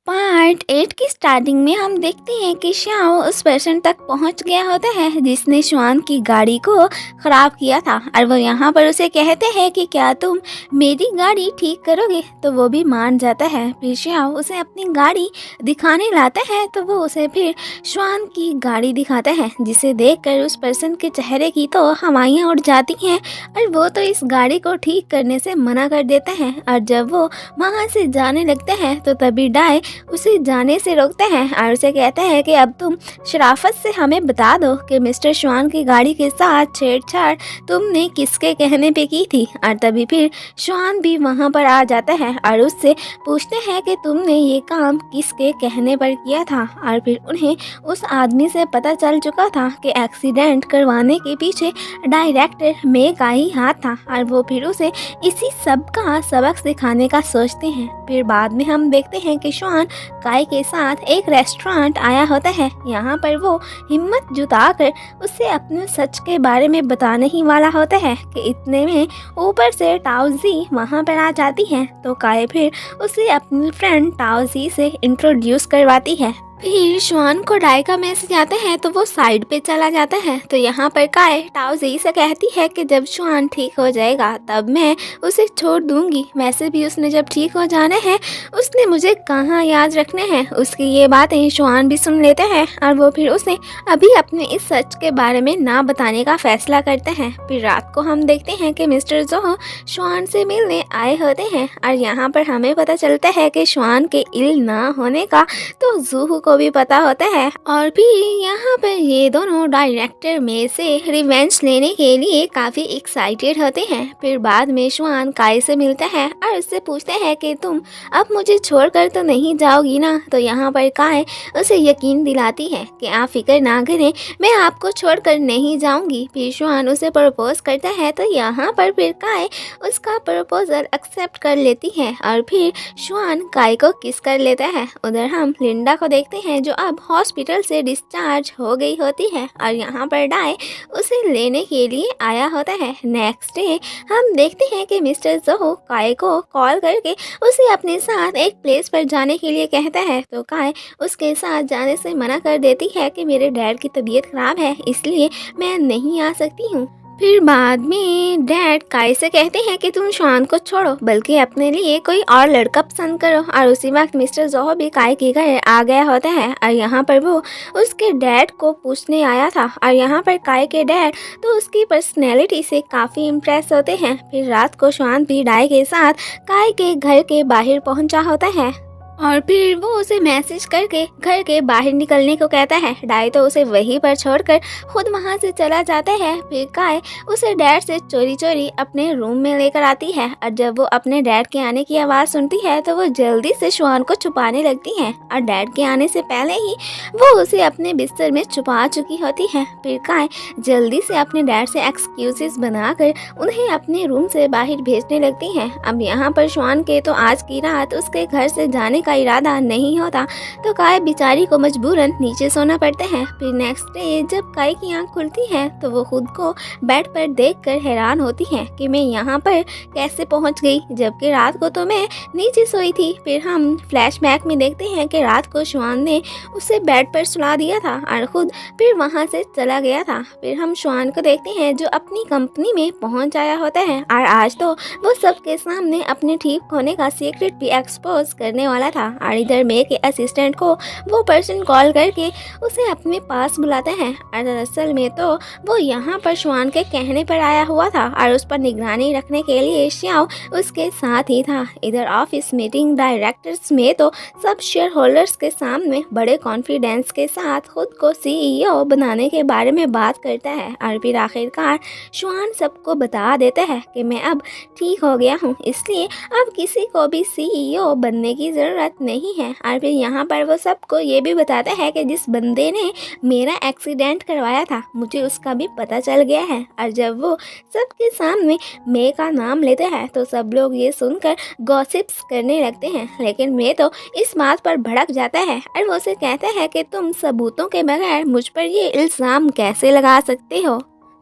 Part 8 की starting में हम देखते हैं कि श्याम उस पर्सन तक पहुंच गया होता है जिसने श्वान की गाड़ी को ख़राब किया था और वो यहाँ पर उसे कहते हैं कि क्या तुम मेरी गाड़ी ठीक करोगे, तो वो भी मान जाता है। फिर श्याम उसे अपनी गाड़ी दिखाने लाता है तो वो उसे फिर श्वान की गाड़ी दिखाता है, जिसे देखकर उस पर्सन के चेहरे की तो हवाइयाँ उड़ जाती हैं और वो तो इस गाड़ी को ठीक करने से मना कर देता है। और जब वो वहाँ से जाने लगते हैं तो तभी डाई उसे जाने से रोकते हैं और उसे कहते हैं कि अब तुम शराफत से हमें बता दो कि मिस्टर श्वान की गाड़ी के साथ छेड़छाड़ तुमने किसके कहने पे की थी। और तभी फिर श्वान भी वहाँ पर आ जाता है और उससे पूछते हैं कि तुमने ये काम किसके कहने पर किया था। और फिर उन्हें उस आदमी से पता चल चुका था कि एक्सीडेंट करवाने के पीछे डायरेक्टर मे का ही हाथ था और वो फिर उसे इसी सब का सबक सिखाने का सोचते हैं। फिर बाद में हम देखते हैं कि श्वान काय के साथ एक रेस्टोरेंट आया होता है। यहाँ पर वो हिम्मत जुटाकर उससे अपने सच के बारे में बताने ही वाला होता है कि इतने में ऊपर से टाओजी वहाँ पर आ जाती है। तो काय फिर उसे अपनी फ्रेंड टाओजी से इंट्रोड्यूस करवाती है। फिर श्वान को डाई का मैसेज आता है तो वो साइड पे चला जाता है। तो यहाँ पर काय टाओजी से कहती है कि जब श्वान ठीक हो जाएगा तब मैं उसे छोड़ दूंगी। वैसे भी उसने जब ठीक हो जाना है उसने मुझे कहाँ याद रखने हैं। उसकी ये बातें श्वान भी सुन लेते हैं और वो फिर उसे अभी अपने इस सच के बारे में ना बताने का फैसला करते हैं। फिर रात को हम देखते हैं कि मिस्टर जोहो श्वान से मिलने आए होते हैं और यहाँ पर हमें पता चलता है कि श्वान के इल ना होने का तो जूहू को भी पता होता है। और भी यहाँ पर ये दोनों डायरेक्टर में से रिवेंज लेने के लिए काफी एक्साइटेड होते हैं। फिर बाद में श्वान काय से मिलता है और उससे पूछते हैं कि तुम अब मुझे छोड़कर तो नहीं जाओगी ना। तो यहाँ पर काय उसे यकीन दिलाती है कि आप फिक्र ना करें, मैं आपको छोड़कर नहीं जाऊंगी। फिर श्वान उसे प्रपोज करता है तो यहाँ पर फिर काय उसका प्रपोजल एक्सेप्ट कर लेती है और फिर श्वान काय को किस कर लेता है। उधर हम लिंडा को देखते हैं जो अब हॉस्पिटल से डिस्चार्ज हो गई होती है और यहाँ पर डाई उसे लेने के लिए आया होता है। नेक्स्ट डे हम देखते हैं कि मिस्टर जोहो काय को कॉल करके उसे अपने साथ एक प्लेस पर जाने के लिए कहता है। तो काय उसके साथ जाने से मना कर देती है कि मेरे डैड की तबीयत खराब है इसलिए मैं नहीं आ सकती हूँ। फिर बाद में डैड काय से कहते हैं कि तुम श्वान को छोड़ो बल्कि अपने लिए कोई और लड़का पसंद करो। और उसी वक्त मिस्टर जोहो भी काय के घर आ गया होता है और यहाँ पर वो उसके डैड को पूछने आया था और यहाँ पर काय के डैड तो उसकी पर्सनैलिटी से काफ़ी इम्प्रेस होते हैं। फिर रात को श्वान भी डाई के साथ काय के घर के बाहर पहुँचा होता है और फिर वो उसे मैसेज करके घर के बाहर निकलने को कहता है। डाई तो उसे वहीं पर छोड़कर खुद वहाँ से चला जाता है। फिर काय उसे डैड से चोरी चोरी अपने रूम में लेकर आती है और जब वो अपने डैड के आने की आवाज़ सुनती है तो वो जल्दी से श्वान को छुपाने लगती है और डैड के आने से पहले ही वो उसे अपने बिस्तर में छुपा चुकी होती है। फिर काय जल्दी से अपने डैड से एक्सक्यूजेस बनाकर उन्हें अपने रूम से बाहर भेजने लगती है। अब यहाँ पर श्वान के तो आज की रात उसके घर से जाने का इरादा नहीं होता तो काय बेचारी को मजबूरन नीचे सोना पड़ता है। फिर नेक्स्ट डे जब काय की आंख खुलती है तो वो खुद को बेड पर देखकर हैरान होती है कि मैं यहाँ पर कैसे पहुँच गई जबकि रात को तो मैं नीचे सोई थी। फिर हम फ्लैशबैक में देखते हैं कि रात को श्वान ने उसे बेड पर सुला दिया था और खुद फिर वहाँ से चला गया था। फिर हम श्वान को देखते हैं जो अपनी कंपनी में पहुँच आया होता है और आज तो वो सबके सामने अपने ठीक होने का सीक्रेट भी एक्सपोज करने वाला था। और इधर मे के असिस्टेंट को वो पर्सन कॉल करके उसे अपने पास बुलाता है और दरअसल में तो वो यहाँ पर श्वान के कहने पर आया हुआ था और उस पर निगरानी रखने के लिए श्याओ उसके साथ ही था। इधर ऑफिस मीटिंग डायरेक्टर्स में तो सब शेयर होल्डर्स के सामने बड़े कॉन्फिडेंस के साथ खुद को सीईओ बनाने के बारे में बात करता है और फिर आखिरकार श्वान सबको बता देता है कि मैं अब ठीक हो गया हूँ इसलिए अब किसी को भी सीईओ बनने की ज़रूरत ज़रूरत नहीं है। और फिर यहाँ पर वो सबको ये भी बताता है कि जिस बंदे ने मेरा एक्सीडेंट करवाया था मुझे उसका भी पता चल गया है। और जब वो सबके सामने मे का नाम लेते हैं तो सब लोग ये सुनकर गॉसिप्स करने लगते हैं, लेकिन मे तो इस बात पर भड़क जाता है और वो उसे कहता है कि तुम सबूतों के बगैर मुझ पर ये इल्ज़ाम कैसे लगा सकते हो।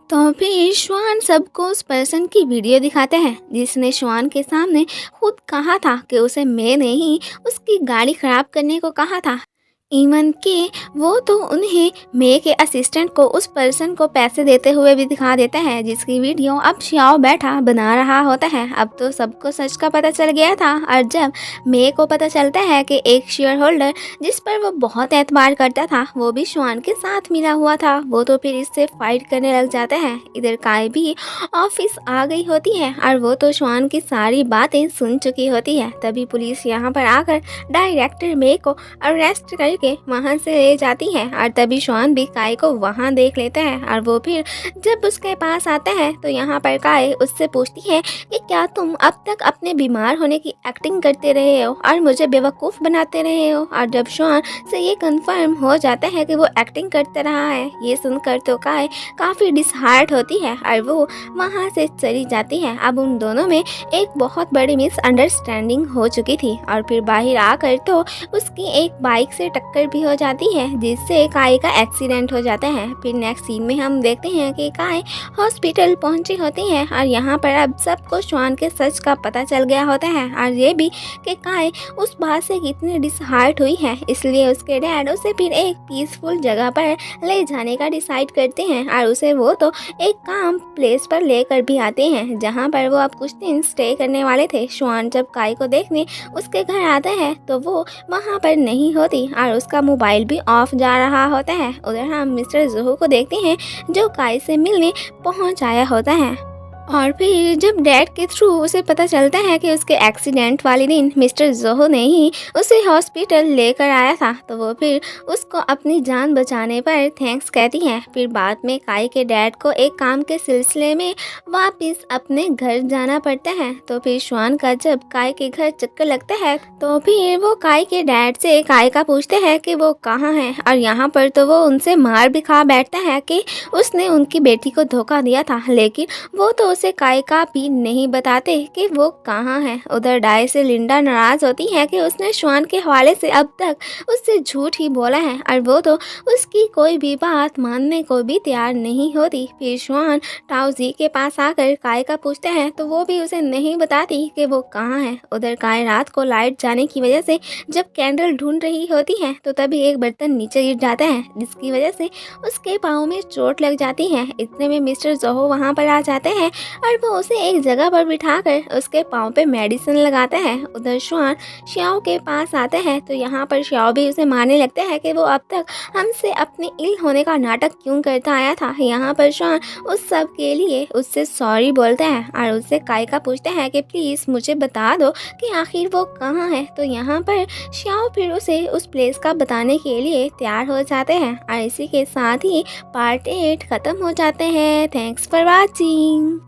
तो फिर श्वान सबको उस पर्सन की वीडियो दिखाते हैं जिसने श्वान के सामने खुद कहा था कि उसे मे ने ही उसकी गाड़ी ख़राब करने को कहा था। इवन के वो तो उन्हें मे के असिस्टेंट को उस पर्सन को पैसे देते हुए भी दिखा देता है जिसकी वीडियो अब श्याओ बैठा बना रहा होता है। अब तो सबको सच का पता चल गया था और जब मे को पता चलता है कि एक शेयर होल्डर जिस पर वो बहुत एतबार करता था वो भी श्वान के साथ मिला हुआ था, वो तो फिर इससे फाइट करने लग जाता है। इधर काय भी ऑफिस आ गई होती है और वो तो श्वान की सारी बातें सुन चुकी होती है। तभी पुलिस यहाँ पर आकर डायरेक्टर मे को अरेस्ट कर के वहाँ से ले जाती है और तभी श्वान भी काय को वहाँ देख लेता है। और वो फिर जब उसके पास आता है तो यहाँ पर काय उससे पूछती है कि क्या तुम अब तक अपने बीमार होने की एक्टिंग करते रहे हो और मुझे बेवकूफ़ बनाते रहे हो। और जब श्वान से ये कंफर्म हो जाता है कि वो एक्टिंग करते रहा है, ये सुनकर तो काय काफ़ी डिसहार्ट होती है और वो वहाँ से चली जाती है। अब उन दोनों में एक बहुत बड़ी मिसअंडरस्टैंडिंग हो चुकी थी और फिर बाहर आकर तो उसकी एक बाइक से टक्कर भी हो जाती है जिससे काय का एक्सीडेंट हो जाता है। फिर नेक्स्ट सीन में हम देखते हैं कि काय हॉस्पिटल पहुंची होती है और यहाँ पर अब सबको श्वान के सच का पता चल गया होता है और ये भी कि काय उस बात से कितनी डिसहार्ट हुई है, इसलिए उसके डैड उसे फिर एक पीसफुल जगह पर ले जाने का डिसाइड करते हैं और उसे वो तो एक काम प्लेस पर लेकर भी आते हैं जहाँ पर वो अब कुछ दिन स्टे करने वाले थे। श्वान जब काय को देखने उसके घर आता है तो वो वहाँ पर नहीं होती और उसका मोबाइल भी ऑफ जा रहा होता है। उधर हम मिस्टर जोहो को देखते हैं जो काय से मिलने पहुँच आया होता है और फिर जब डैड के थ्रू उसे पता चलता है कि उसके एक्सीडेंट वाले दिन मिस्टर जोहो ने ही उसे हॉस्पिटल लेकर आया था तो वो फिर उसको अपनी जान बचाने पर थैंक्स कहती है। फिर बाद में काय के डैड को एक काम के सिलसिले में वापस अपने घर जाना पड़ता है। तो फिर श्वान का जब काय के घर चक्कर लगता है तो फिर वो काय के डैड से काय का पूछते हैं कि वो कहाँ है और यहाँ पर तो वो उनसे मार भी खा बैठता है कि उसने उनकी बेटी को धोखा दिया था, लेकिन वो तो उसे काय का भी नहीं बताते कि वो कहाँ है। उधर डाई से लिंडा नाराज होती है कि उसने श्वान के हवाले से अब तक उससे झूठ ही बोला है और वो तो उसकी कोई भी बात मानने को भी तैयार नहीं होती। फिर श्वान टाओजी के पास आकर काय का पूछते हैं तो वो भी उसे नहीं बताती कि वो कहाँ है। उधर काय रात को लाइट जाने की वजह से जब कैंडल ढूंढ रही होती है तो तभी एक बर्तन नीचे गिर जाता है जिसकी वजह से उसके पाँव में चोट लग जाती है। इतने में मिस्टर जोहो वहाँ पर आ जाते हैं और वो उसे एक जगह पर बिठाकर उसके पाँव पे मेडिसिन लगाता है। उधर श्वान श्याओ के पास आता है तो यहाँ पर श्याओ भी उसे मारने लगता है कि वो अब तक हमसे अपने इल होने का नाटक क्यों करता आया था। यहाँ पर श्वान उस सब के लिए उससे सॉरी बोलता है और उससे काय का पूछता है कि प्लीज़ मुझे बता दो कि आखिर वो कहाँ है। तो यहाँ पर श्याओ फिर उसे उस प्लेस का बताने के लिए तैयार हो जाते हैं और इसी के साथ ही पार्ट 8 ख़त्म हो जाते हैं। Thanks for watching.